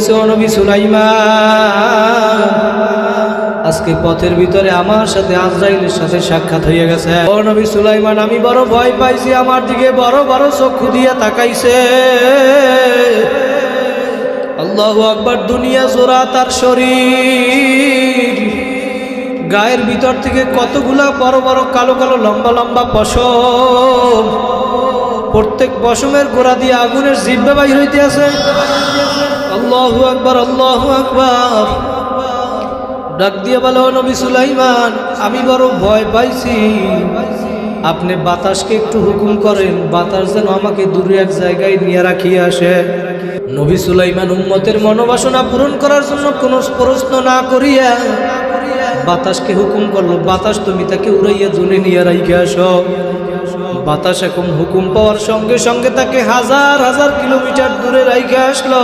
বলতেছে, ও নবী সুলাইমান, আজকে পথের ভিতরে আমার সাথে আজরাইলের সাথে সাক্ষাৎ হয়ে গেছে। ও নবী সুলাইমান, আমি বড় ভয় পাইছি, আমার দিকে বড় বড় চক্ষু দিয়া তাকাইছে। আল্লাহু আকবার। দুনিয়া জোড়া তার শরীর, গায়ের ভিতর থেকে কতগুলা বড় বড় কালো কালো লম্বা লম্বা পশম, প্রত্যেক পশমের গোড়া দিয়ে আগুনের জিহ্বা বাইর হইতে আছে। আল্লাহু আকবার, আল্লাহু আকবার। ডাক দিয়ে বলে, ও নবী সুলাইমান, আমি বড় ভয় পাইছি, আপনি বাতাসকে একটু হুকুম করেন, বাতাস যেন আমাকে দূরে এক জায়গায় নিয়ে রাখিয়ে আসে। নবী সুলাইমান উম্মতের মনোবাসনা পূরণ করার জন্য কোনো প্রশ্ন না করিয়া বাতাসকে হুকুম করলো, বাতাস তুমি তাকে উড়াইয়া জুনে নিয়ে রাইখে আসো। বাতাস এখন হুকুম পাওয়ার সঙ্গে সঙ্গে তাকে হাজার হাজার কিলোমিটার দূরে রাইখে আসলো।